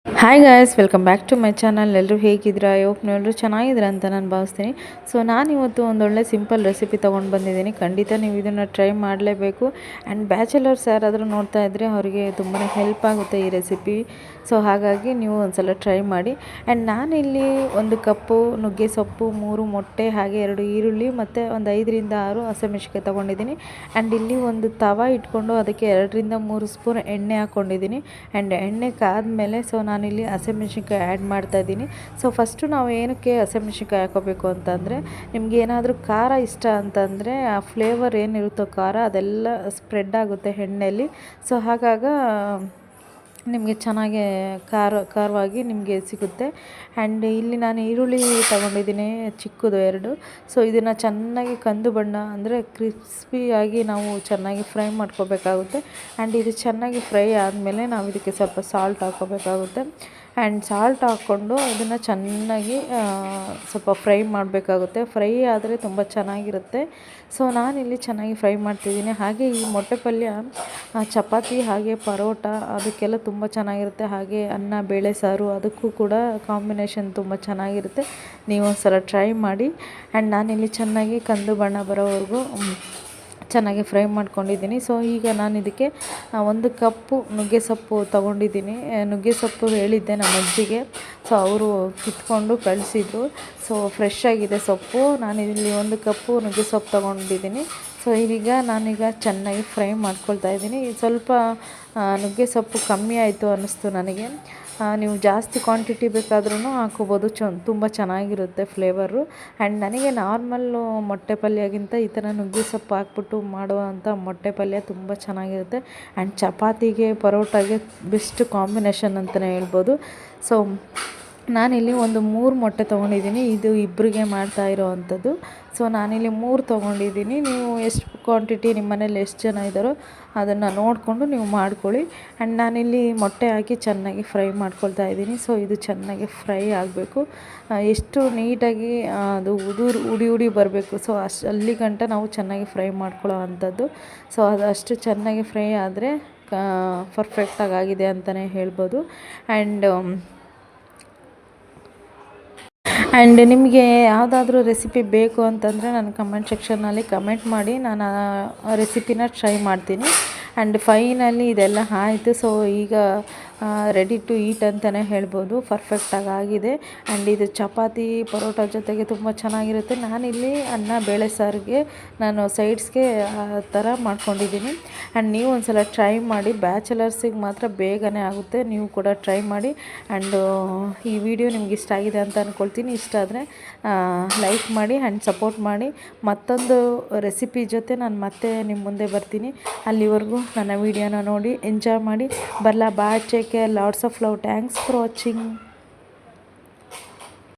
Hi guys, welcome back to my channel. ಎಲ್ಲರೂ ಹೇಗಿದ್ದೀರಾ? ಎಲ್ಲರೂ ಚೆನ್ನಾಗಿದ್ದೀರಾ ಅಂತ ನಾನು ಭಾವಿಸ್ತೀನಿ. ಸೊ ನಾನಿವತ್ತು ಒಂದೊಳ್ಳೆ ಸಿಂಪಲ್ ರೆಸಿಪಿ ತೊಗೊಂಡು ಬಂದಿದ್ದೀನಿ. ಖಂಡಿತ ನೀವು ಇದನ್ನು ಟ್ರೈ ಮಾಡಲೇಬೇಕು. ಆ್ಯಂಡ್ ಬ್ಯಾಚುಲರ್ಸ್ ಯಾರಾದರೂ ನೋಡ್ತಾ ಇದ್ದರೆ ಅವರಿಗೆ ತುಂಬಾ ಹೆಲ್ಪ್ ಆಗುತ್ತೆ ಈ ರೆಸಿಪಿ. ಸೊ ಹಾಗಾಗಿ ನೀವು ಒಂದ್ಸಲ ಟ್ರೈ ಮಾಡಿ. ಆ್ಯಂಡ್ ನಾನಿಲ್ಲಿ 1 ಕಪ್ಪು ನುಗ್ಗೆ ಸೊಪ್ಪು, 3 ಮೊಟ್ಟೆ, ಹಾಗೆ 2 ಈರುಳ್ಳಿ ಮತ್ತು ಒಂದು 5ರಿಂದ 6 ಹಸಿಮೆಣಸಿನ್ಕಾಯಿ ತೊಗೊಂಡಿದ್ದೀನಿ. ಆ್ಯಂಡ್ ಇಲ್ಲಿ ಒಂದು ತವ ಇಟ್ಕೊಂಡು ಅದಕ್ಕೆ 2ರಿಂದ 3 ಸ್ಪೂನ್ ಎಣ್ಣೆ ಹಾಕ್ಕೊಂಡಿದ್ದೀನಿ. ಆ್ಯಂಡ್ ಎಣ್ಣೆ ಕಾದ್ಮೇಲೆ ನಾನಿಲ್ಲಿ ಹಸಿಮೆಣ್ಸಿನ್ಕಾಯಿ ಆ್ಯಡ್ ಮಾಡ್ತಾಯಿದ್ದೀನಿ. ಸೊ ಫಸ್ಟು ನಾವು ಏನಕ್ಕೆ ಹಸಿಮೆಣ್ಸಿನ್ಕಾಯಿ ಹಾಕೋಬೇಕು ಅಂತಂದರೆ, ನಿಮ್ಗೆ ಏನಾದರೂ ಖಾರ ಇಷ್ಟ ಅಂತಂದರೆ ಆ ಫ್ಲೇವರ್ ಏನಿರುತ್ತೋ ಖಾರ ಅದೆಲ್ಲ ಸ್ಪ್ರೆಡ್ ಆಗುತ್ತೆ ಎಣ್ಣೆಯಲ್ಲಿ. ಸೊ ಹಾಗಾಗ ನಿಮಗೆ ಚೆನ್ನಾಗೆ ಖಾರವಾಗಿ ನಿಮಗೆ ಸಿಗುತ್ತೆ. ಆ್ಯಂಡ್ ಇಲ್ಲಿ ನಾನು ಈರುಳ್ಳಿ ತಗೊಂಡಿದ್ದೀನಿ, ಚಿಕ್ಕದು 2. ಸೊ ಇದನ್ನು ಚೆನ್ನಾಗಿ ಕಂದು ಬಣ್ಣ ಅಂದರೆ ಕ್ರಿಸ್ಪಿಯಾಗಿ ನಾವು ಚೆನ್ನಾಗಿ ಫ್ರೈ ಮಾಡ್ಕೋಬೇಕಾಗುತ್ತೆ. ಆ್ಯಂಡ್ ಇದು ಚೆನ್ನಾಗಿ ಫ್ರೈ ಆದಮೇಲೆ ನಾವು ಇದಕ್ಕೆ ಸ್ವಲ್ಪ ಸಾಲ್ಟ್ ಹಾಕ್ಕೋಬೇಕಾಗುತ್ತೆ. ಆ್ಯಂಡ್ ಸಾಲ್ಟ್ ಹಾಕ್ಕೊಂಡು ಇದನ್ನು ಚೆನ್ನಾಗಿ ಸ್ವಲ್ಪ ಫ್ರೈ ಮಾಡಬೇಕಾಗುತ್ತೆ. ಫ್ರೈ ಆದರೆ ತುಂಬ ಚೆನ್ನಾಗಿರುತ್ತೆ. ಸೊ ನಾನಿಲ್ಲಿ ಚೆನ್ನಾಗಿ ಫ್ರೈ ಮಾಡ್ತಿದ್ದೀನಿ. ಹಾಗೆ ಈ ಮೊಟ್ಟೆ ಪಲ್ಯ ಚಪಾತಿ ಹಾಗೆ ಪರೋಟ ಅದಕ್ಕೆಲ್ಲ ತುಂಬ ಚೆನ್ನಾಗಿರುತ್ತೆ. ಹಾಗೆ ಅನ್ನ ಬೇಳೆ ಸಾರು ಅದಕ್ಕೂ ಕೂಡ ಕಾಂಬಿನೇಷನ್ ತುಂಬ ಚೆನ್ನಾಗಿರುತ್ತೆ. ನೀವು ಒಂದ್ಸಲ ಟ್ರೈ ಮಾಡಿ. ಆ್ಯಂಡ್ ನಾನಿಲ್ಲಿ ಚೆನ್ನಾಗಿ ಕಂದು ಬಣ್ಣ ಬರೋವರೆಗೂ ಚೆನ್ನಾಗಿ ಫ್ರೈ ಮಾಡ್ಕೊಂಡಿದ್ದೀನಿ. ಸೊ ಈಗ ನಾನು ಇದಕ್ಕೆ 1 ಕಪ್ಪು ನುಗ್ಗೆ ಸೊಪ್ಪು ತೊಗೊಂಡಿದ್ದೀನಿ. ನುಗ್ಗೆ ಸೊಪ್ಪು ಹೇಳಿದ್ದೆ ನಮ್ಮ ಅಜ್ಜಿಗೆ. ಸೊ ಅವರು ಕಿತ್ಕೊಂಡು ಕಳಿಸಿದ್ರು. ಸೊ ಫ್ರೆಶ್ ಆಗಿದೆ ಸೊಪ್ಪು. ನಾನಿಲ್ಲಿ 1 ಕಪ್ಪು ನುಗ್ಗೆ ಸೊಪ್ಪು ತೊಗೊಂಡಿದ್ದೀನಿ. ಸೊ ನಾನೀಗ ಚೆನ್ನಾಗಿ ಫ್ರೈ ಮಾಡ್ಕೊಳ್ತಾ ಇದ್ದೀನಿ. ಸ್ವಲ್ಪ ನುಗ್ಗೆ ಸೊಪ್ಪು ಕಮ್ಮಿ ಆಯಿತು ಅನ್ನಿಸ್ತು ನನಗೆ. ನೀವು ಜಾಸ್ತಿ ಕ್ವಾಂಟಿಟಿ ಬೇಕಾದ್ರೂ ಹಾಕೋಬೋದು. ತುಂಬ ಚೆನ್ನಾಗಿರುತ್ತೆ ಫ್ಲೇವರು. ಆ್ಯಂಡ್ ನನಗೆ ನಾರ್ಮಲ್ಲು ಮೊಟ್ಟೆ ಪಲ್ಯಕ್ಕಿಂತ ಈ ಥರ ನುಗ್ಗೆ ಸೊಪ್ಪು ಹಾಕ್ಬಿಟ್ಟು ಮಾಡುವಂಥ ಮೊಟ್ಟೆ ಪಲ್ಯ ತುಂಬ ಚೆನ್ನಾಗಿರುತ್ತೆ. ಆ್ಯಂಡ್ ಚಪಾತಿಗೆ ಪರೋಟಾಗೆ ಬೆಸ್ಟ್ ಕಾಂಬಿನೇಷನ್ ಅಂತಲೇ ಹೇಳ್ಬೋದು. ಸೊ ನಾನಿಲ್ಲಿ ಒಂದು 3 ಮೊಟ್ಟೆ ತೊಗೊಂಡಿದ್ದೀನಿ. ಇದು ಇಬ್ಬರಿಗೆ ಮಾಡ್ತಾ ಇರೋವಂಥದ್ದು. ಸೊ ನಾನಿಲ್ಲಿ 3 ತೊಗೊಂಡಿದ್ದೀನಿ. ನೀವು ಎಷ್ಟು ಕ್ವಾಂಟಿಟಿ ನಿಮ್ಮ ಮನೇಲಿ ಎಷ್ಟು ಜನ ಇದ್ದಾರೋ ಅದನ್ನು ನೋಡಿಕೊಂಡು ನೀವು ಮಾಡ್ಕೊಳ್ಳಿ. ಆ್ಯಂಡ್ ನಾನಿಲ್ಲಿ ಮೊಟ್ಟೆ ಹಾಕಿ ಚೆನ್ನಾಗಿ ಫ್ರೈ ಮಾಡ್ಕೊಳ್ತಾ ಇದ್ದೀನಿ. ಸೊ ಇದು ಚೆನ್ನಾಗಿ ಫ್ರೈ ಆಗಬೇಕು. ಎಷ್ಟು ನೀಟಾಗಿ ಅದು ಉಡಿ ಬರಬೇಕು. ಸೊ ಅಲ್ಲಿ ಗಂಟ ನಾವು ಚೆನ್ನಾಗಿ ಫ್ರೈ ಮಾಡ್ಕೊಳ್ಳೋ ಅಂಥದ್ದು. ಸೊ ಅದು ಅಷ್ಟು ಚೆನ್ನಾಗಿ ಫ್ರೈ ಆದರೆ ಪರ್ಫೆಕ್ಟಾಗಿ ಆಗಿದೆ ಅಂತಲೇ ಹೇಳ್ಬೋದು. ಆ್ಯಂಡ್ ನಿಮಗೆ ಯಾವುದಾದ್ರೂ ರೆಸಿಪಿ ಬೇಕು ಅಂತಂದರೆ ನನ್ನ ಕಮೆಂಟ್ ಸೆಕ್ಷನ್ನಲ್ಲಿ ಕಮೆಂಟ್ ಮಾಡಿ, ನಾನು ಆ ರೆಸಿಪಿನ ಟ್ರೈ ಮಾಡ್ತೀನಿ. ಆ್ಯಂಡ್ ಫೈನಲಿ ಇದೆಲ್ಲ ಆಯಿತು. ಸೊ ಈಗ ರೆಡಿ ಟು ಈಟ್ ಅಂತಲೇ ಹೇಳ್ಬೋದು. ಪರ್ಫೆಕ್ಟಾಗಿ ಆಗಿದೆ. ಆ್ಯಂಡ್ ಇದು ಚಪಾತಿ ಪರೋಟ ಜೊತೆಗೆ ತುಂಬ ಚೆನ್ನಾಗಿರುತ್ತೆ. ನಾನಿಲ್ಲಿ ಅನ್ನ ಬೇಳೆ ಸಾರಿಗೆ ನಾನು ಸೈಡ್ಸ್ಗೆ ಆ ಥರ ಮಾಡ್ಕೊಂಡಿದ್ದೀನಿ. ಆ್ಯಂಡ್ ನೀವು ಒಂದ್ಸಲ ಟ್ರೈ ಮಾಡಿ. ಬ್ಯಾಚುಲರ್ಸಿಗೆ ಮಾತ್ರ ಬೇಗನೆ ಆಗುತ್ತೆ. ನೀವು ಕೂಡ ಟ್ರೈ ಮಾಡಿ. ಆ್ಯಂಡ್ ಈ ವಿಡಿಯೋ ನಿಮ್ಗೆ ಇಷ್ಟ ಆಗಿದೆ ಅಂತ ಅಂದ್ಕೊಳ್ತೀನಿ. ಇಷ್ಟ ಆದರೆ ಲೈಕ್ ಮಾಡಿ ಆ್ಯಂಡ್ ಸಪೋರ್ಟ್ ಮಾಡಿ. ಮತ್ತೊಂದು ರೆಸಿಪಿ ಜೊತೆ ನಾನು ಮತ್ತೆ ನಿಮ್ಮ ಮುಂದೆ ಬರ್ತೀನಿ. ಅಲ್ಲಿವರೆಗೂ ನನ್ನ ವಿಡಿಯೋನ ನೋಡಿ ಎಂಜಾಯ್ ಮಾಡಿ. Bye, take care, lots of love, thanks for watching.